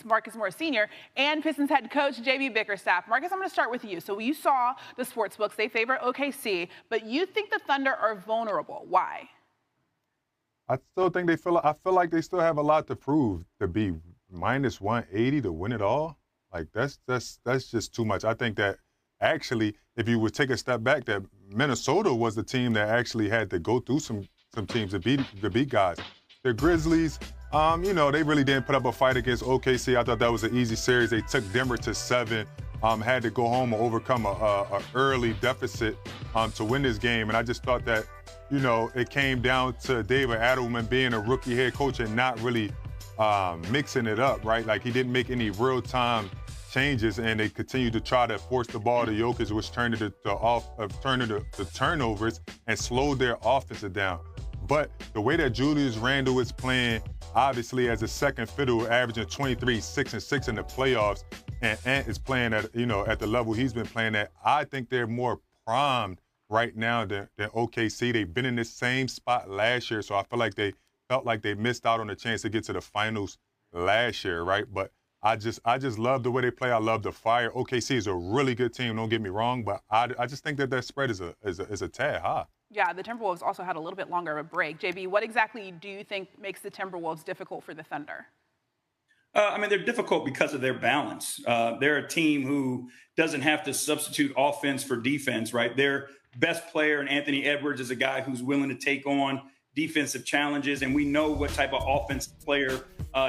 Marcus Morris Sr., and Pistons head coach J.B. Bickerstaff. Marcus, I'm going to start with you. So you saw the sports books. They favor OKC, but you think the Thunder are vulnerable. Why? I still think I feel like they still have a lot to prove to be minus 180 to win it all. Like that's just too much. I think that actually, if you would take a step back, that Minnesota was the team that actually had to go through some teams to beat guys. The Grizzlies, they really didn't put up a fight against OKC. I thought that was an easy series. They took Denver to 7, had to go home and overcome a early deficit to win this game. And I just thought that, it came down to David Adelman being a rookie head coach and not really mixing it up, right? Like he didn't make any real-time changes, and they continued to try to force the ball to Jokic, which turned into turnovers and slowed their offensive down. But the way that Julius Randle is playing, obviously as a second fiddle, averaging 23, 6 and 6 in the playoffs, and Ant is playing at the level he's been playing at, I think they're more primed right now than OKC. They've been in this same spot last year, so I feel like they felt like they missed out on the chance to get to the finals last year, right? But I just love the way they play. I love the fire. OKC is a really good team, don't get me wrong, but I just think that spread is a tad high. Yeah, the Timberwolves also had a little bit longer of a break. JB, what exactly do you think makes the Timberwolves difficult for the Thunder? They're difficult because of their balance. They're a team who doesn't have to substitute offense for defense, right? Their best player in Anthony Edwards is a guy who's willing to take on defensive challenges, and we know what type of offensive player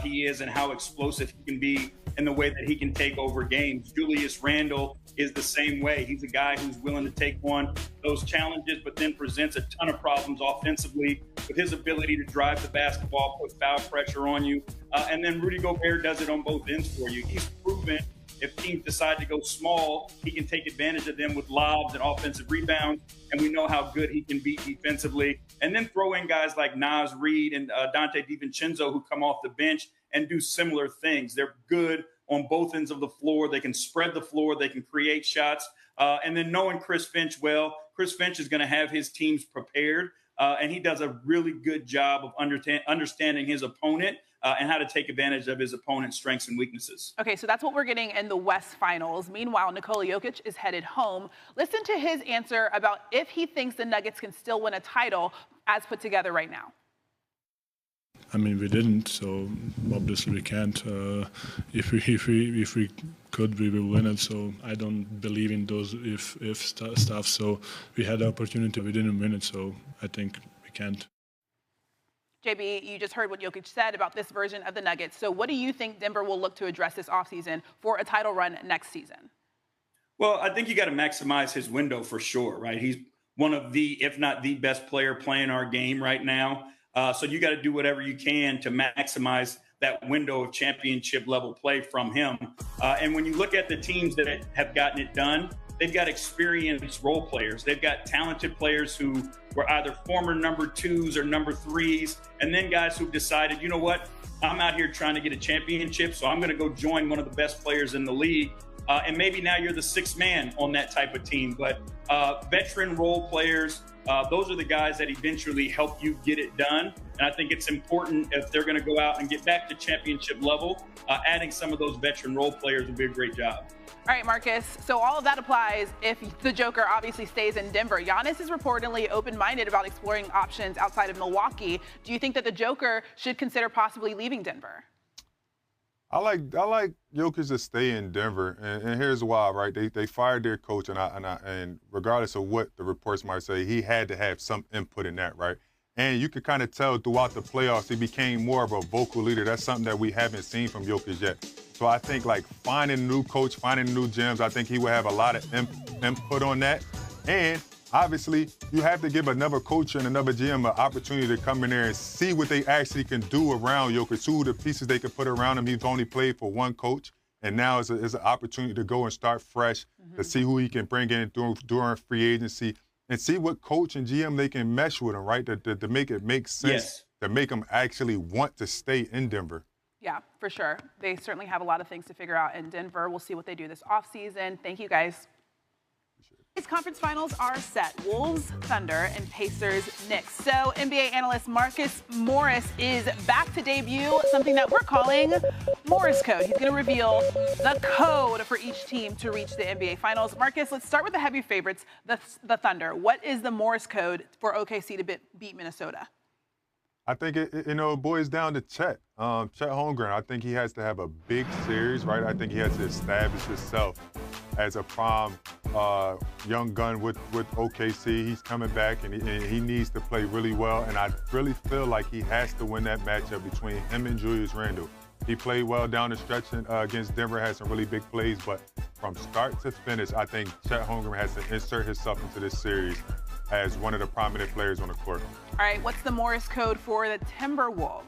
he is and how explosive he can be in the way that he can take over games. Julius Randle is the same way. He's a guy who's willing to take on those challenges, but then presents a ton of problems offensively with his ability to drive the basketball, put foul pressure on you. And then Rudy Gobert does it on both ends for you. He's proven if teams decide to go small, he can take advantage of them with lobs and offensive rebounds. And we know how good he can be defensively. And then throw in guys like Naz Reid and Dante DiVincenzo who come off the bench and do similar things. They're good on both ends of the floor. They can spread the floor. They can create shots. And then knowing Chris Finch well, Chris Finch is going to have his teams prepared. And he does a really good job of understanding his opponent and how to take advantage of his opponent's strengths and weaknesses. Okay, so that's what we're getting in the West Finals. Meanwhile, Nikola Jokic is headed home. Listen to his answer about if he thinks the Nuggets can still win a title as put together right now. We didn't, so obviously we can't. If we could, we will win it. So I don't believe in those if stuff. So we had the opportunity, we didn't win it. So I think we can't. JB, you just heard what Jokic said about this version of the Nuggets. So what do you think Denver will look to address this offseason for a title run next season? Well, I think you got to maximize his window for sure, right? He's one of the, if not the best player playing our game right now. So you got to do whatever you can to maximize that window of championship level play from him. And when you look at the teams that have gotten it done, they've got experienced role players. They've got talented players who were either former number 2s or number 3s, and then guys who've decided, you know what, I'm out here trying to get a championship, so I'm going to go join one of the best players in the league. And maybe now you're the 6th man on that type of team. But veteran role players, those are the guys that eventually help you get it done. And I think it's important if they're going to go out and get back to championship level, adding some of those veteran role players would be a great job. All right, Marcus, so all of that applies if the Joker obviously stays in Denver. Giannis is reportedly open-minded about exploring options outside of Milwaukee. Do you think that the Joker should consider possibly leaving Denver? I like Jokic to stay in Denver, and here's why, right? They fired their coach, and regardless of what the reports might say, he had to have some input in that, right? And you could kind of tell throughout the playoffs, he became more of a vocal leader. That's something that we haven't seen from Jokic yet. So I think finding a new coach, finding new gyms, I think he will have a lot of input on that. And obviously, you have to give another coach and another GM an opportunity to come in there and see what they actually can do around Jokic, who the pieces they can put around him. He's only played for one coach, and now it's an opportunity to go and start fresh, to see who he can bring in during free agency, and see what coach and GM they can mesh with him, right, to make it make sense, to make him actually want to stay in Denver. Yeah, for sure. They certainly have a lot of things to figure out in Denver. We'll see what they do this offseason. Thank you, guys. Appreciate it. These conference finals are set. Wolves, Thunder, and Pacers, Knicks. So NBA analyst Marcus Morris is back to debut something that we're calling Morris Code. He's going to reveal the code for each team to reach the NBA Finals. Marcus, let's start with the heavy favorites, the Thunder. What is the Morris Code for OKC to beat Minnesota? I think it boils down to Chet Holmgren. I think he has to have a big series, right? I think he has to establish himself as a prime young gun with OKC. He's coming back, and he needs to play really well. And I really feel like he has to win that matchup between him and Julius Randle. He played well down the stretch against Denver, had some really big plays, but from start to finish, I think Chet Holmgren has to insert himself into this series as one of the prominent players on the court. All right, what's the Morris Code for the Timberwolves?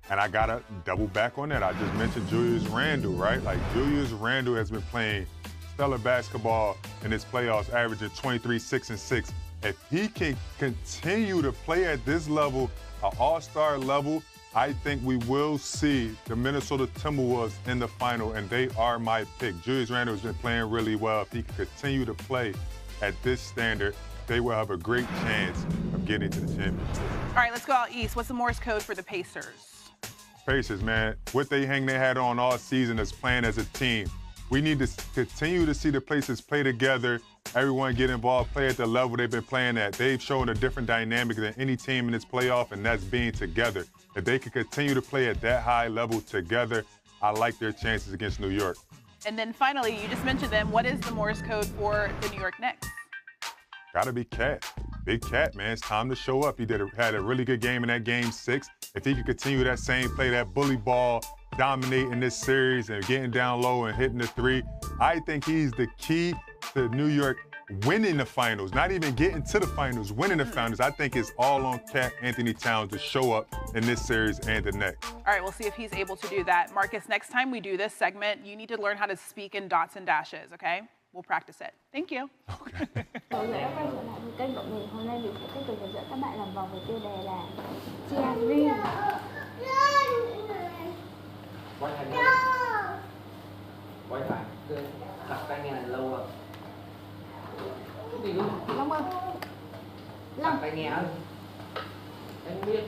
And I got to double back on that. I just mentioned Julius Randle, right? Like, Julius Randle has been playing stellar basketball in his playoffs, averaging 23, 6, and 6. If he can continue to play at this level, an all-star level, I think we will see the Minnesota Timberwolves in the final, and they are my pick. Julius Randle has been playing really well. If he can continue to play at this standard, they will have a great chance of getting to the championship. All right, let's go out east. What's the Morris Code for the Pacers? Pacers, man, what they hang their hat on all season is playing as a team. We need to continue to see the Pacers play together, everyone get involved, play at the level they've been playing at. They've shown a different dynamic than any team in this playoff, and that's being together. If they can continue to play at that high level together, I like their chances against New York. And then finally, you just mentioned them. What is the Morris Code for the New York Knicks? Gotta be Cat. Big Cat, man. It's time to show up. He had a really good game in that game 6. If he could continue that same play, that bully ball, dominating this series and getting down low and hitting the 3, I think he's the key to New York winning the finals, not even getting to the finals, winning the finals. I think it's all on Cat Anthony Towns to show up in this series and the next. All right, we'll see if he's able to do that. Marcus, next time we do this segment, you need to learn how to speak in dots and dashes, okay? We'll practice it. Thank you. Okay. Quay trở lại với kênh của mình. Hôm nay mình sẽ tiếp tục hướng dẫn các bạn làm vòng với tiêu đề là chia riêng. Quay thành quay phải đặt tay nghe này lâu rồi. Cái gì luôn? Long ơi. Đặt tay nghe ơi. Anh biết.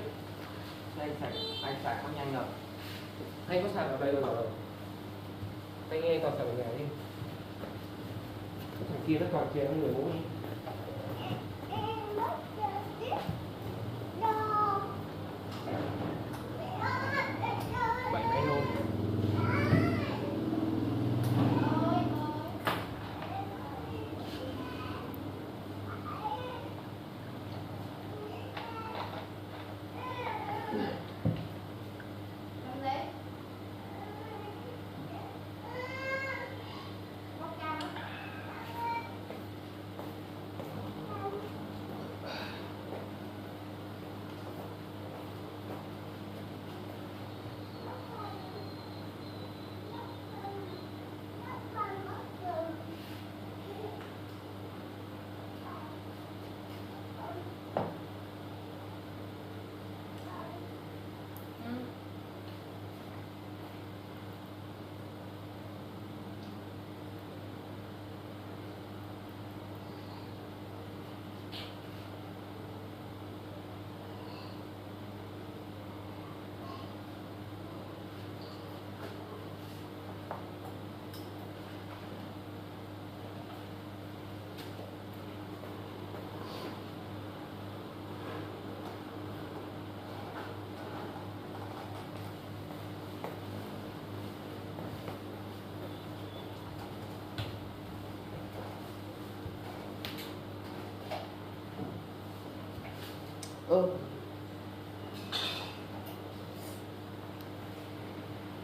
Đây anh sạc không nhanh rồi. Anh có sạc ở đây rồi. Tay nghe còn sạc ở nhà đi. Thằng kia nó còn kia nó người bố đi. Bảy máy luôn.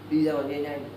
Đi ra ngoài nhanh.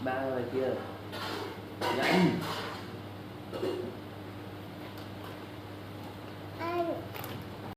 Ba bài kia. Nhanh.